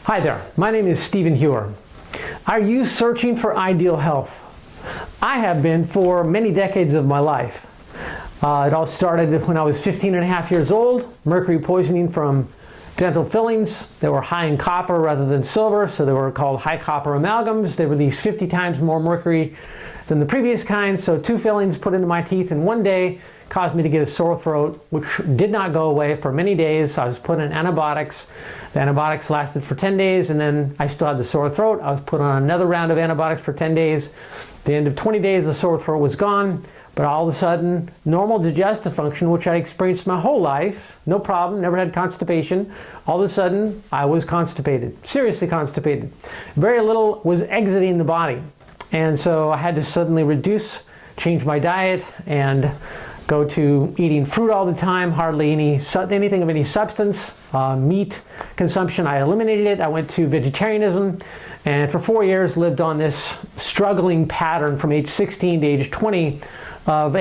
Hi there, my name is Stephen Hewer. Are you searching for ideal health? I have been for many decades of my life. It all started when I was 15 and a half years old, mercury poisoning from dental fillings that were high in copper rather than silver, so they were called high copper amalgams. They released 50 times more mercury than the previous kind, so 2 fillings put into my teeth in one day caused me to get a sore throat, which did not go away for many days. I was put on antibiotics. The antibiotics lasted for 10 days, and then I still had the sore throat. I was put on another round of antibiotics for 10 days. At the end of 20 days, the sore throat was gone, but all of a sudden, normal digestive function, which I experienced my whole life, no problem, never had constipation, all of a sudden, I was constipated, seriously constipated. Very little was exiting the body, and so I had to suddenly change my diet, and go to eating fruit all the time, hardly anything of any substance. Meat consumption, I eliminated it. I went to vegetarianism, and for 4 years lived on this struggling pattern from age 16 to age 20 of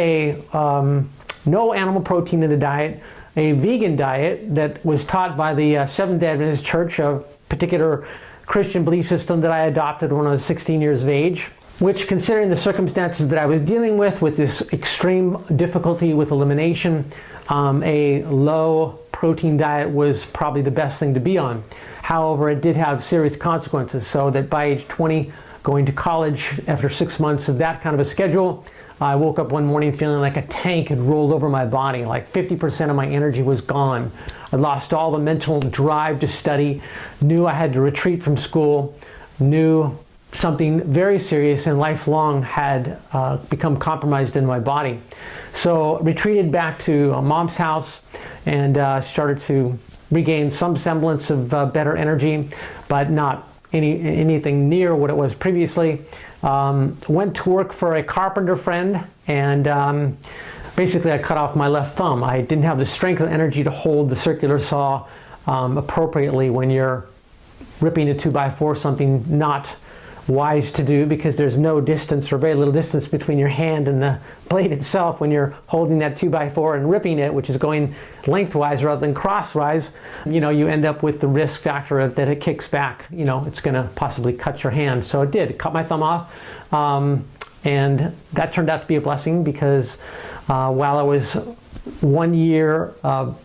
no animal protein in the diet, a vegan diet that was taught by the Seventh-day Adventist Church, a particular Christian belief system that I adopted when I was 16 years of age, which, considering the circumstances that I was dealing with this extreme difficulty with elimination, a low protein diet was probably the best thing to be on. However, it did have serious consequences, so that by age 20, going to college, after 6 months of that kind of a schedule, I woke up one morning feeling like a tank had rolled over my body, like 50% of my energy was gone. I lost all the mental drive to study, knew I had to retreat from school, knew something very serious and lifelong had become compromised in my body. So retreated back to mom's house and started to regain some semblance of better energy, but not anything near what it was previously. Went to work for a carpenter friend, and basically I cut off my left thumb. I didn't have the strength and energy to hold the circular saw appropriately when you're ripping a 2x4, something not wise to do, because there's no distance or very little distance between your hand and the blade itself when you're holding that 2x4 and ripping it, which is going lengthwise rather than crosswise. You end up with the risk factor that it kicks back. It's going to possibly cut your hand. So it did. It cut my thumb off, and that turned out to be a blessing, because while I was 1 year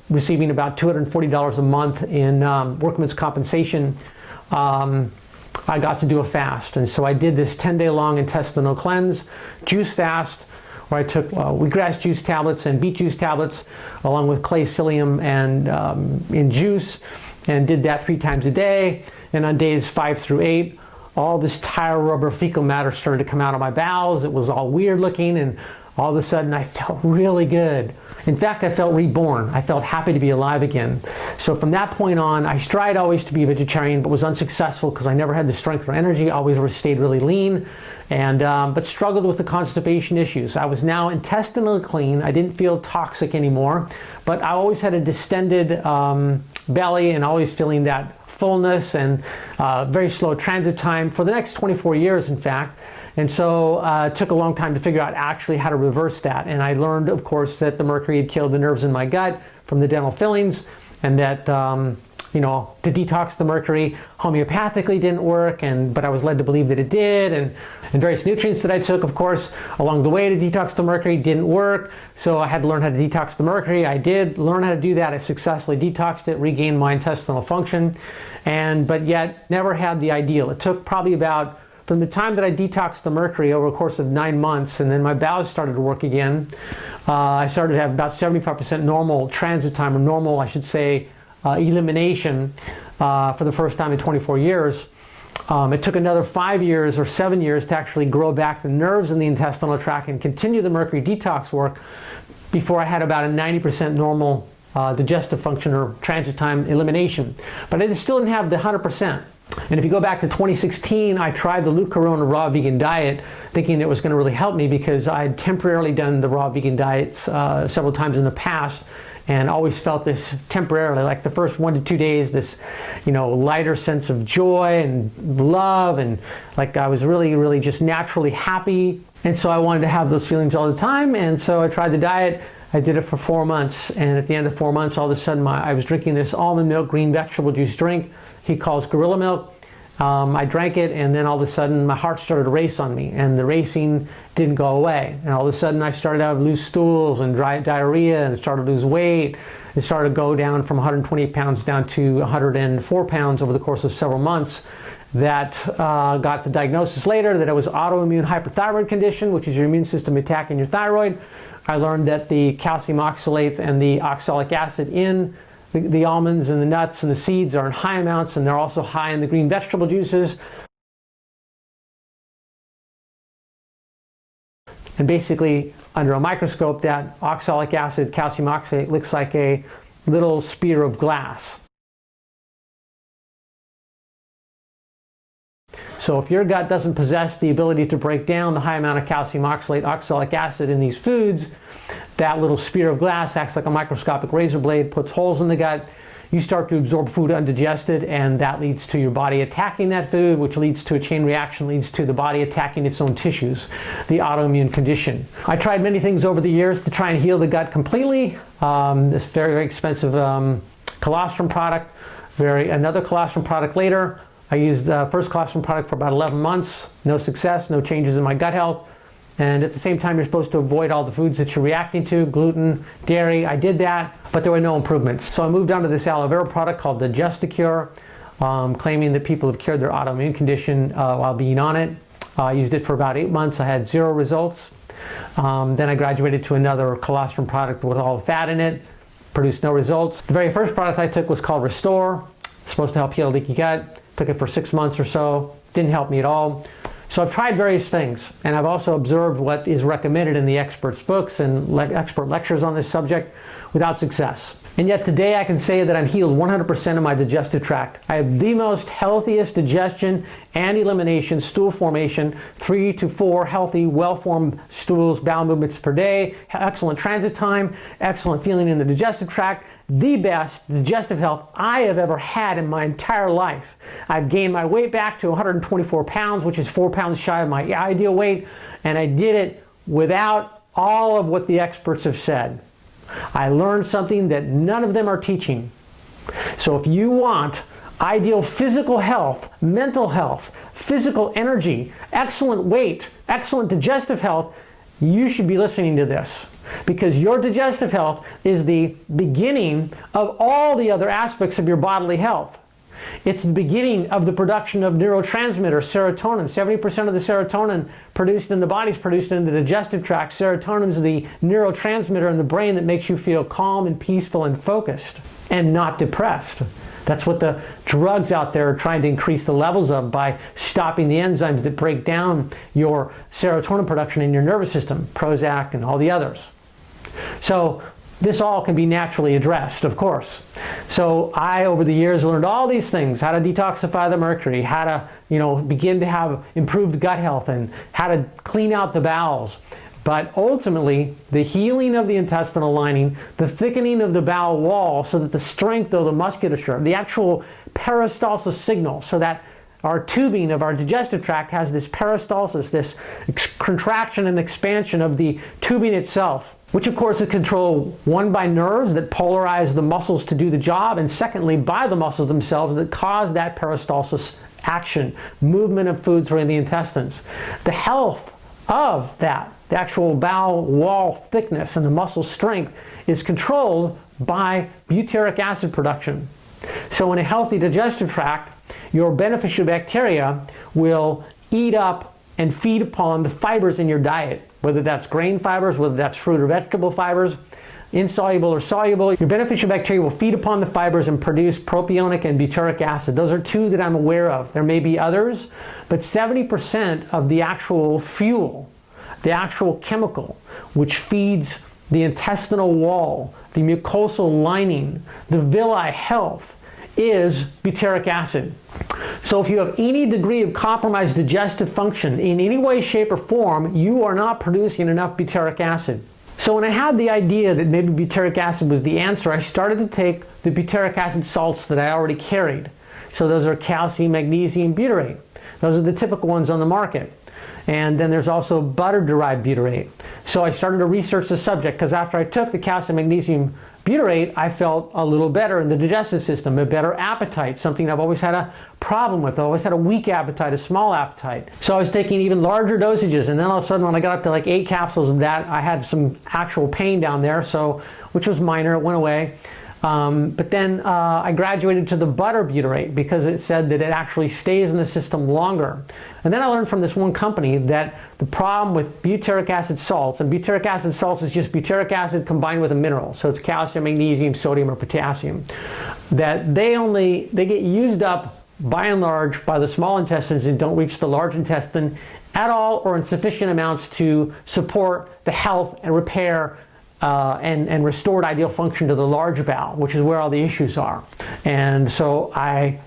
receiving about $240 a month in workman's compensation, I got to do a fast, and so I did this 10-day long intestinal cleanse, juice fast, where I took wheatgrass juice tablets and beet juice tablets along with clay psyllium and in juice, and did that 3 times a day. And on days 5 through 8, all this tire rubber fecal matter started to come out of my bowels. It was all weird looking, and all of a sudden I felt really good. In fact, I felt reborn. I felt happy to be alive again. So from that point on, I tried always to be a vegetarian, but was unsuccessful because I never had the strength or energy. I always stayed really lean, and but struggled with the constipation issues. I was now intestinally clean. I didn't feel toxic anymore, but I always had a distended belly and always feeling that fullness and very slow transit time for the next 24 years, in fact. And so it took a long time to figure out actually how to reverse that. And I learned, of course, that the mercury had killed the nerves in my gut from the dental fillings, and that to detox the mercury homeopathically didn't work, but I was led to believe that it did, and various nutrients that I took, of course, along the way to detox the mercury didn't work. So I had to learn how to detox the mercury. I did learn how to do that. I successfully detoxed it, regained my intestinal function, but yet never had the ideal. It took probably about, from the time that I detoxed the mercury over a course of 9 months, and then my bowels started to work again, I started to have about 75% normal transit time, or normal, I should say, elimination for the first time in 24 years. It took another 5 years or 7 years to actually grow back the nerves in the intestinal tract and continue the mercury detox work before I had about a 90% normal digestive function or transit time elimination. But I still didn't have the 100%. And if you go back to 2016, I tried the Lou Corona raw vegan diet, thinking it was going to really help me, because I had temporarily done the raw vegan diets several times in the past, and always felt this temporarily, like the first 1 to 2 days, this lighter sense of joy and love, and like I was really just naturally happy. And so I wanted to have those feelings all the time, and so I tried the diet. I did it for 4 months, and at the end of 4 months, all of a sudden I was drinking this almond milk green vegetable juice drink he calls gorilla milk. I drank it, and then all of a sudden my heart started to race on me, and the racing didn't go away. And all of a sudden I started to lose stools and diarrhea, and started to lose weight. It started to go down from 128 pounds down to 104 pounds over the course of several months. That got the diagnosis later that it was autoimmune hyperthyroid condition, which is your immune system attacking your thyroid. I learned that the calcium oxalates and the oxalic acid in the almonds and the nuts and the seeds are in high amounts, and they're also high in the green vegetable juices. And basically, under a microscope, that oxalic acid, calcium oxalate, looks like a little spear of glass. So if your gut doesn't possess the ability to break down the high amount of calcium oxalate, oxalic acid in these foods, that little spear of glass acts like a microscopic razor blade, puts holes in the gut. You start to absorb food undigested, and that leads to your body attacking that food, which leads to a chain reaction, leads to the body attacking its own tissues, the autoimmune condition. I tried many things over the years to try and heal the gut completely. This very, very expensive colostrum product, another colostrum product later. I used the first colostrum product for about 11 months, no success, no changes in my gut health. And at the same time, you're supposed to avoid all the foods that you're reacting to, gluten, dairy. I did that, but there were no improvements. So I moved on to this aloe vera product called Digestive, claiming that people have cured their autoimmune condition while being on it. I used it for about 8 months. I had 0 results. Then I graduated to another colostrum product with all the fat in it, produced no results. The very first product I took was called Restore, supposed to help heal leaky gut. Took it for 6 months or so, didn't help me at all. So I've tried various things, and I've also observed what is recommended in the experts' books and expert lectures on this subject without success. And yet today I can say that I'm healed 100% of my digestive tract. I have the most healthiest digestion and elimination, stool formation, 3 to 4 healthy, well-formed stools, bowel movements per day, excellent transit time, excellent feeling in the digestive tract, the best digestive health I have ever had in my entire life. I've gained my weight back to 124 pounds, which is 4 pounds shy of my ideal weight, and I did it without all of what the experts have said. I learned something that none of them are teaching. So if you want ideal physical health, mental health, physical energy, excellent weight, excellent digestive health, you should be listening to this, because your digestive health is the beginning of all the other aspects of your bodily health. It's the beginning of the production of neurotransmitter, serotonin. 70% of the serotonin produced in the body is produced in the digestive tract. Serotonin is the neurotransmitter in the brain that makes you feel calm and peaceful and focused and not depressed. That's what the drugs out there are trying to increase the levels of by stopping the enzymes that break down your serotonin production in your nervous system, Prozac and all the others. So this all can be naturally addressed, of course. So I, over the years, learned all these things: how to detoxify the mercury, how to, begin to have improved gut health, and how to clean out the bowels. But ultimately, the healing of the intestinal lining, the thickening of the bowel wall so that the strength of the musculature, the actual peristalsis signal, so that our tubing of our digestive tract has this peristalsis, this contraction and expansion of the tubing itself, which of course is controlled, one, by nerves that polarize the muscles to do the job, and secondly by the muscles themselves that cause that peristalsis action, movement of food through the intestines. The health of that, the actual bowel wall thickness and the muscle strength, is controlled by butyric acid production. So in a healthy digestive tract, your beneficial bacteria will eat up and feed upon the fibers in your diet, whether that's grain fibers, whether that's fruit or vegetable fibers, insoluble or soluble. Your beneficial bacteria will feed upon the fibers and produce propionic and butyric acid. Those are 2 that I'm aware of. There may be others, but 70% of the actual fuel, the actual chemical which feeds the intestinal wall, the mucosal lining, the villi health, is butyric acid. So if you have any degree of compromised digestive function in any way, shape, or form, you are not producing enough butyric acid. So when I had the idea that maybe butyric acid was the answer, I started to take the butyric acid salts that I already carried. So those are calcium, magnesium, butyrate. Those are the typical ones on the market. And then there's also butter-derived butyrate. So I started to research the subject, because after I took the calcium, magnesium, butyrate, I felt a little better in the digestive system, a better appetite, something I've always had a problem with. I always had a weak appetite, a small appetite. So I was taking even larger dosages, and then all of a sudden when I got up to like 8 capsules of that, I had some actual pain down there, which was minor, it went away. But then I graduated to the butyrate because it said that it actually stays in the system longer. And then I learned from this one company that the problem with butyric acid salts, and butyric acid salts is just butyric acid combined with a mineral, so it's calcium, magnesium, sodium, or potassium, that they get used up by and large by the small intestines and don't reach the large intestine at all or in sufficient amounts to support the health and repair and restored ideal function to the large bowel, which is where all the issues are. And so I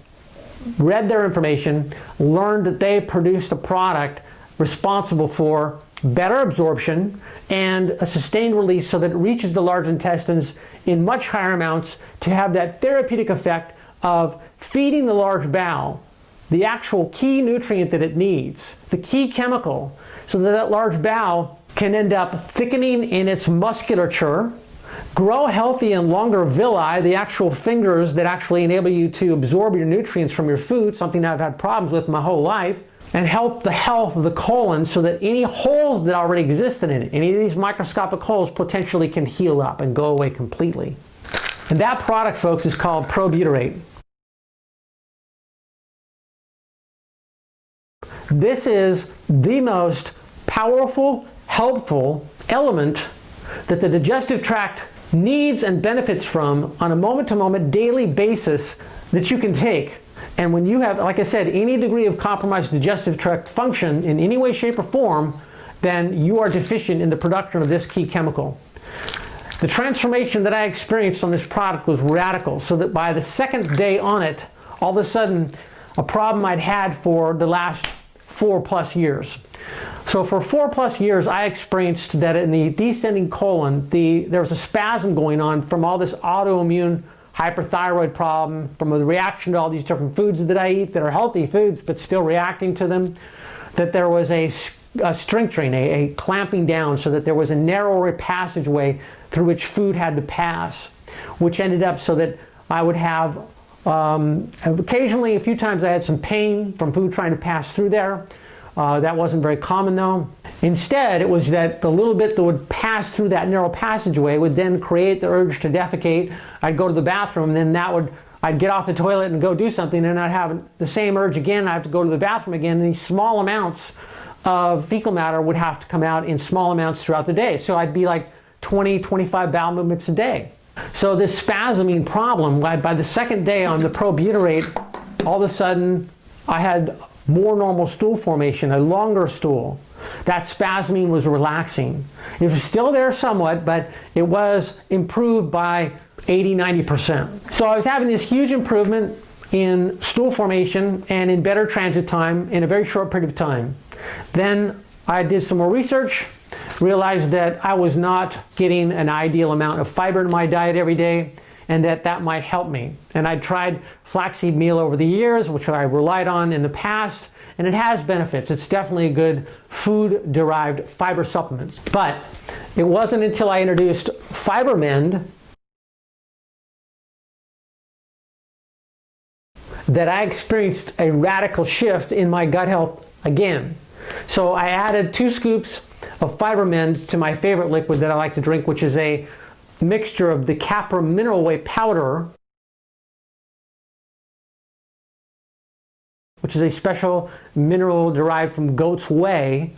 read their information, learned that they produced a product responsible for better absorption and a sustained release so that it reaches the large intestines in much higher amounts to have that therapeutic effect of feeding the large bowel the actual key nutrient that it needs, the key chemical, so that that large bowel can end up thickening in its musculature, grow healthy and longer villi, the actual fingers that actually enable you to absorb your nutrients from your food, something I've had problems with my whole life, and help the health of the colon so that any holes that already existed in it, any of these microscopic holes, potentially can heal up and go away completely. And that product, folks, is called Probutyrate. This is the most powerful, helpful element that the digestive tract needs and benefits from on a moment-to-moment daily basis that you can take. And when you have, like I said, any degree of compromised digestive tract function in any way, shape, or form, then you are deficient in the production of this key chemical. The transformation that I experienced on this product was radical, so that by the second day on it, all of a sudden, a problem I'd had for the last 4+ years. So for 4+ years, I experienced that in the descending colon, there was a spasm going on from all this autoimmune hyperthyroid problem, from the reaction to all these different foods that I eat that are healthy foods, but still reacting to them, that there was a stricturing, a clamping down, so that there was a narrower passageway through which food had to pass, which ended up so that I would have occasionally, a few times I had some pain from food trying to pass through there. That wasn't very common though. Instead, it was that the little bit that would pass through that narrow passageway would then create the urge to defecate. I'd go to the bathroom, and then I'd get off the toilet and go do something, and I'd have the same urge again. I have to go to the bathroom again, and these small amounts of fecal matter would have to come out in small amounts throughout the day. So I'd be like 20, 25 bowel movements a day. So this spasming problem, by the second day on the Probutyrate, all of a sudden I had more normal stool formation, a longer stool. That spasming was relaxing. It was still there somewhat, but it was improved by 80–90%. So I was having this huge improvement in stool formation and in better transit time in a very short period of time. Then I did some more research, realized that I was not getting an ideal amount of fiber in my diet every day, and that might help me. And I tried flaxseed meal over the years, which I relied on in the past, and it has benefits. It's definitely a good food-derived fiber supplement. But it wasn't until I introduced Fibermend that I experienced a radical shift in my gut health again. So I added 2 scoops of Fibermend to my favorite liquid that I like to drink, which is a mixture of the Capra mineral whey powder, which is a special mineral derived from goat's whey,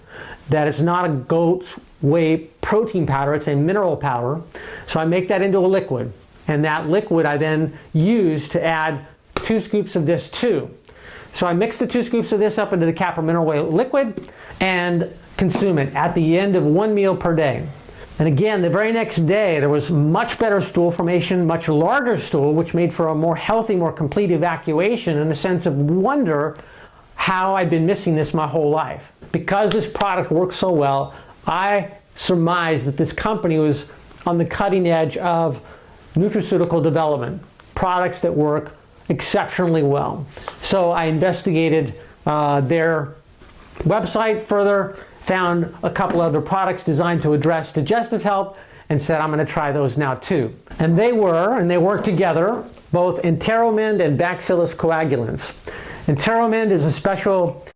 that is not a goat's whey protein powder, it's a mineral powder. So I make that into a liquid, and that liquid I then use to add 2 scoops of this too. So I mix the 2 scoops of this up into the Capra mineral whey liquid and consume it at the end of 1 meal per day. And again, the very next day, there was much better stool formation, much larger stool, which made for a more healthy, more complete evacuation, and a sense of wonder how I'd been missing this my whole life. Because this product works so well, I surmised that this company was on the cutting edge of nutraceutical development, products that work exceptionally well. So I investigated their website further, found a couple other products designed to address digestive health, and said, I'm going to try those now too. And they work together, both EnteroMend and Bacillus Coagulans. EnteroMend is a special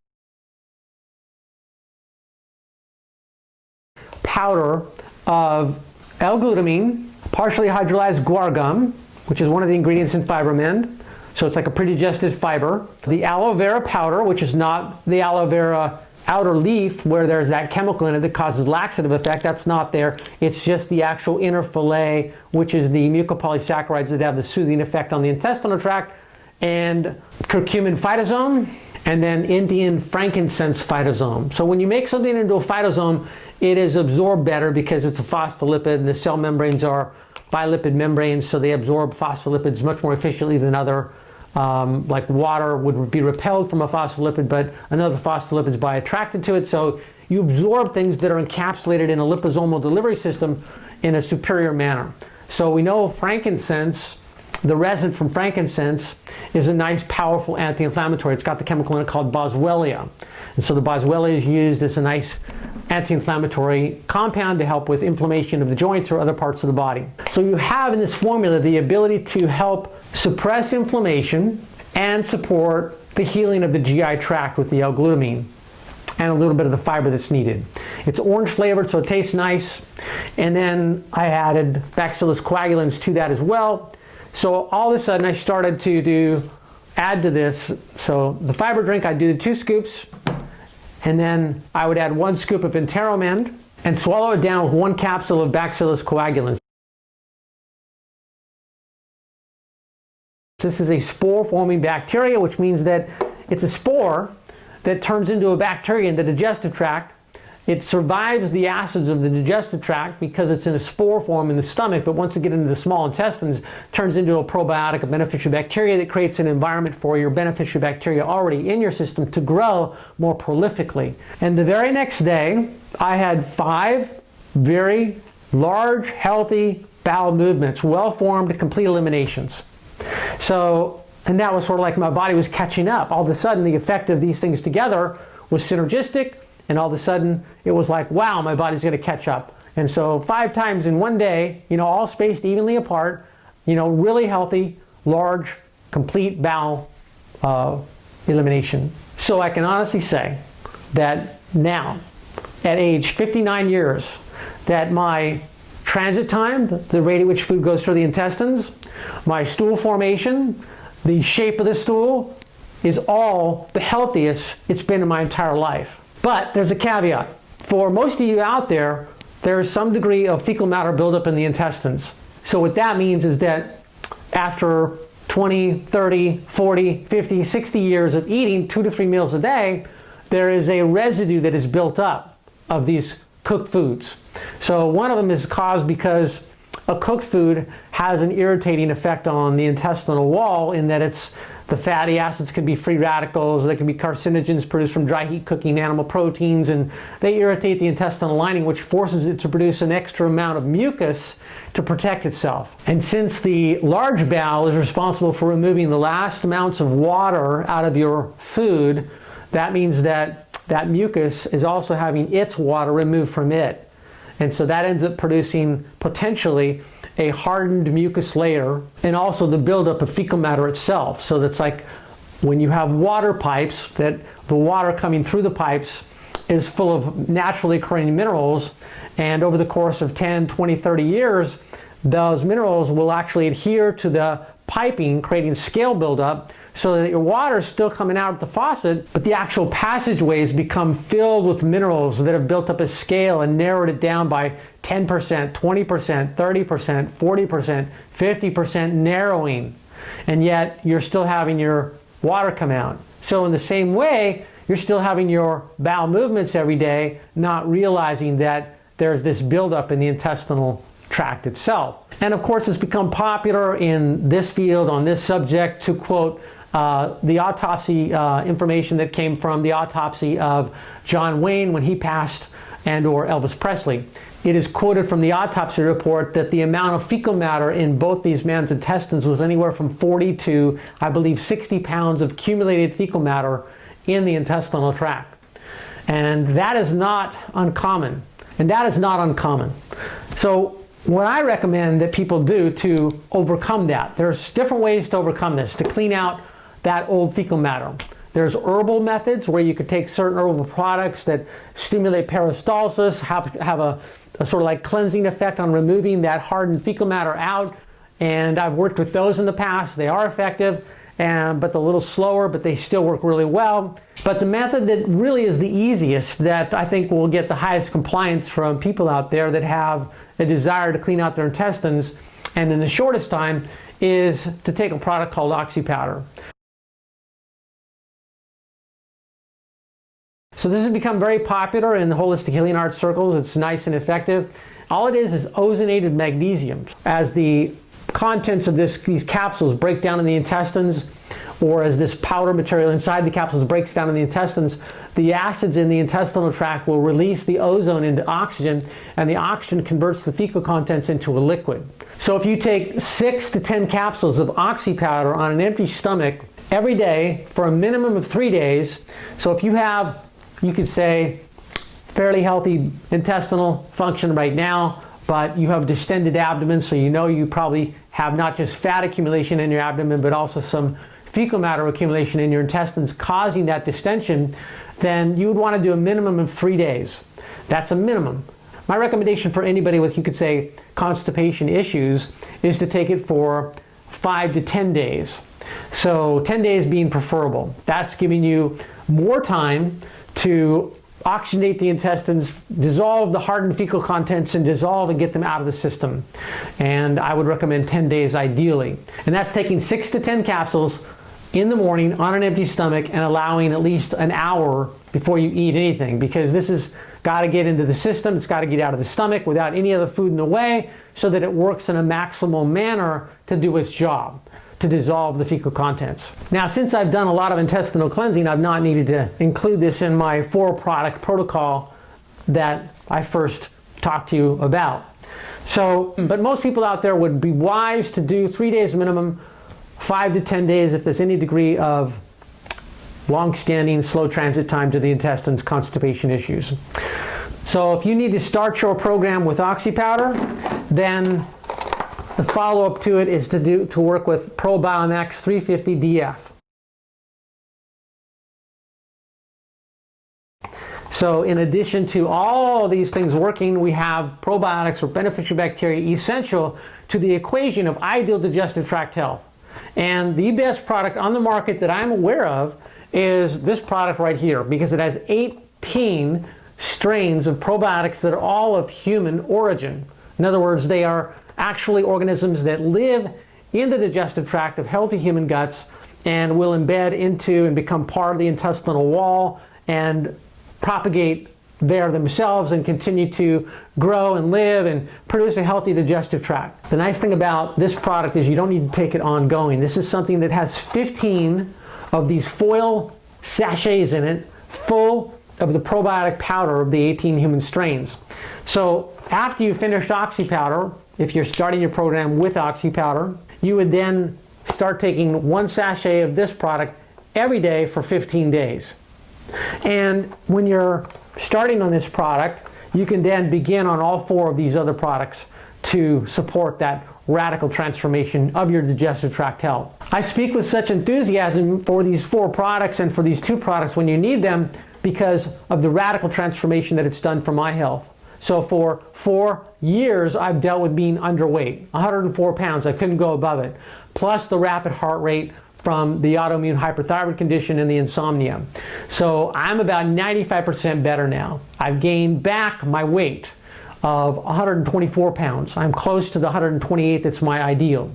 powder of L-glutamine, partially hydrolyzed guar gum, which is one of the ingredients in Fibermend. So it's like a predigested fiber. The aloe vera powder, which is not the aloe vera outer leaf where there's that chemical in it that causes laxative effect, that's not there. It's just the actual inner fillet, which is the mucopolysaccharides that have the soothing effect on the intestinal tract, and curcumin phytosome, and then Indian frankincense phytosome. So when you make something into a phytosome, it is absorbed better because it's a phospholipid, and the cell membranes are bilipid membranes, so they absorb phospholipids much more efficiently than other, like water would be repelled from a phospholipid, but another phospholipid is attracted to it. So you absorb things that are encapsulated in a liposomal delivery system in a superior manner. So we know frankincense, the resin from frankincense, is a nice, powerful anti-inflammatory. It's got the chemical in it called boswellia. And so the boswellia is used as a nice anti-inflammatory compound to help with inflammation of the joints or other parts of the body. So you have in this formula the ability to help suppress inflammation and support the healing of the GI tract with the L-glutamine and a little bit of the fiber that's needed. It's orange flavored, so it tastes nice. And then I added Bacillus coagulans to that as well. So all of a sudden I started to add to this. So the fiber drink, I do 2 scoops, and then I would add 1 scoop of EnteroMend and swallow it down with 1 capsule of Bacillus coagulans. This is a spore-forming bacteria, which means that it's a spore that turns into a bacteria in the digestive tract. It survives the acids of the digestive tract because it's in a spore form in the stomach, but once it gets into the small intestines, it turns into a probiotic, a beneficial bacteria that creates an environment for your beneficial bacteria already in your system to grow more prolifically. And the very next day, I had 5 very large, healthy bowel movements, well-formed, complete eliminations. So, and that was sort of like my body was catching up. All of a sudden, the effect of these things together was synergistic, and all of a sudden, it was like, wow, my body's going to catch up. And so 5 times in one day, all spaced evenly apart, really healthy, large, complete bowel elimination. So I can honestly say that now, at age 59 years, that my transit time, the rate at which food goes through the intestines, my stool formation, the shape of the stool, is all the healthiest it's been in my entire life. But there's a caveat. For most of you out there, there is some degree of fecal matter buildup in the intestines. So what that means is that after 20, 30, 40, 50, 60 years of eating 2 to 3 meals a day, there is a residue that is built up of these cooked foods. So one of them is caused because a cooked food has an irritating effect on the intestinal wall in that the fatty acids can be free radicals, they can be carcinogens produced from dry heat cooking animal proteins, and they irritate the intestinal lining, which forces it to produce an extra amount of mucus to protect itself. And since the large bowel is responsible for removing the last amounts of water out of your food, that means that mucus is also having its water removed from it. And so that ends up producing potentially a hardened mucus layer and also the buildup of fecal matter itself. So that's like when you have water pipes, that the water coming through the pipes is full of naturally occurring minerals, and over the course of 10, 20, 30 years, those minerals will actually adhere to the piping, creating scale buildup, so that your water is still coming out of the faucet, but the actual passageways become filled with minerals that have built up a scale and narrowed it down by 10%, 20%, 30%, 40%, 50% narrowing. And yet you're still having your water come out. So in the same way, you're still having your bowel movements every day, not realizing that there's this buildup in the intestinal tract itself. And of course, it's become popular in this field on this subject to quote the autopsy information that came from the autopsy of John Wayne when he passed, and or Elvis Presley. It is quoted from the autopsy report that the amount of fecal matter in both these men's intestines was anywhere from 40 to, I believe, 60 pounds of accumulated fecal matter in the intestinal tract. And that is not uncommon. So what I recommend that people do to overcome that, there's different ways to overcome this, to clean out that old fecal matter. There's herbal methods where you could take certain herbal products that stimulate peristalsis, have a sort of like cleansing effect on removing that hardened fecal matter out. And I've worked with those in the past. They are effective, but they're a little slower, but they still work really well. But the method that really is the easiest, that I think will get the highest compliance from people out there that have a desire to clean out their intestines, and in the shortest time, is to take a product called oxy powder. So this has become very popular in the holistic healing arts circles. It's nice and effective. All it is ozonated magnesium. As the contents of these capsules break down in the intestines, or as this powder material inside the capsules breaks down in the intestines, the acids in the intestinal tract will release the ozone into oxygen, and the oxygen converts the fecal contents into a liquid. So if you take 6 to 10 capsules of oxy powder on an empty stomach every day for a minimum of 3 days, so if you have, you could say, fairly healthy intestinal function right now, but you have distended abdomen, so you know you probably have not just fat accumulation in your abdomen, but also some fecal matter accumulation in your intestines causing that distension, then you would want to do a minimum of 3 days. That's a minimum. My recommendation for anybody with, you could say, constipation issues is to take it for 5 to 10 days. So 10 days being preferable. That's giving you more time to oxygenate the intestines, dissolve the hardened fecal contents, and dissolve and get them out of the system. And I would recommend 10 days ideally. And that's taking 6 to 10 capsules in the morning on an empty stomach and allowing at least an hour before you eat anything, because this has got to get into the system. It's got to get out of the stomach without any other food in the way, so that it works in a maximal manner to do its job, to dissolve the fecal contents. Now, since I've done a lot of intestinal cleansing, I've not needed to include this in my 4-product protocol that I first talked to you about. So, but most people out there would be wise to do 3 days minimum, 5 to 10 days if there's any degree of long-standing slow transit time to the intestines, constipation issues. So if you need to start your program with oxy powder, then the follow-up to it is to work with ProBioMX 350DF. So in addition to all these things working, we have probiotics or beneficial bacteria essential to the equation of ideal digestive tract health. And the best product on the market that I'm aware of is this product right here, because it has 18 strains of probiotics that are all of human origin. In other words, they are actually organisms that live in the digestive tract of healthy human guts and will embed into and become part of the intestinal wall and propagate there themselves and continue to grow and live and produce a healthy digestive tract. The nice thing about this product is you don't need to take it ongoing. This is something that has 15 of these foil sachets in it, full of the probiotic powder of the 18 human strains. So after you finished oxy powder, if you're starting your program with oxy powder, you would then start taking 1 sachet of this product every day for 15 days. And when you're starting on this product, you can then begin on all 4 of these other products to support that radical transformation of your digestive tract health. I speak with such enthusiasm for these 4 products and for these 2 products when you need them because of the radical transformation that it's done for my health. So for 4 years, I've dealt with being underweight, 104 pounds. I couldn't go above it, plus the rapid heart rate from the autoimmune hyperthyroid condition and the insomnia. So I'm about 95% better now. I've gained back my weight of 124 pounds. I'm close to the 128 that's my ideal.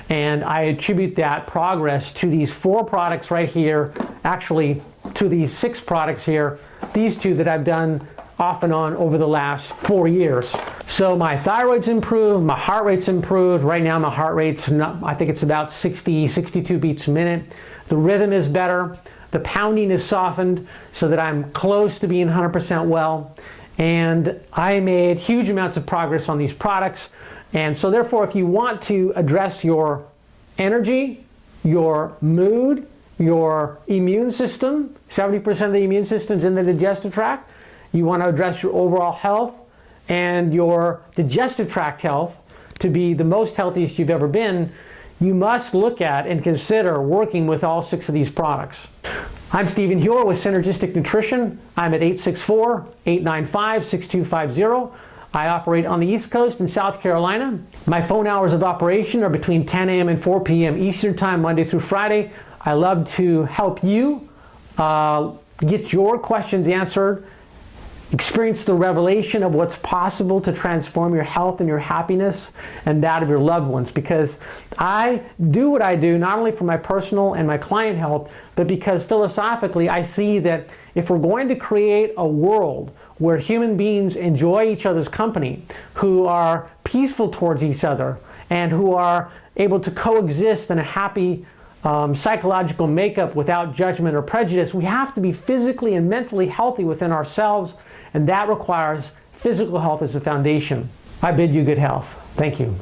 And I attribute that progress to these 4 products right here, actually to these 6 products here, these 2 that I've done off and on over the last 4 years. So my thyroid's improved, my heart rate's improved. Right now my heart rate's, I think it's about 60, 62 beats a minute. The rhythm is better. The pounding is softened so that I'm close to being 100% well. And I made huge amounts of progress on these products. And so therefore, if you want to address your energy, your mood, your immune system, 70% of the immune system's in the digestive tract, you want to address your overall health and your digestive tract health to be the most healthiest you've ever been, you must look at and consider working with all 6 of these products. I'm Stephen Huer with Synergistic Nutrition. I'm at 864-895-6250. I operate on the East Coast in South Carolina. My phone hours of operation are between 10 a.m. and 4 p.m. Eastern Time, Monday through Friday. I love to help you get your questions answered, experience the revelation of what's possible to transform your health and your happiness and that of your loved ones, because I do what I do not only for my personal and my client health, but because philosophically I see that if we're going to create a world where human beings enjoy each other's company, who are peaceful towards each other, and who are able to coexist in a happy psychological makeup without judgment or prejudice, we have to be physically and mentally healthy within ourselves, and that requires physical health as the foundation. I bid you good health. Thank you.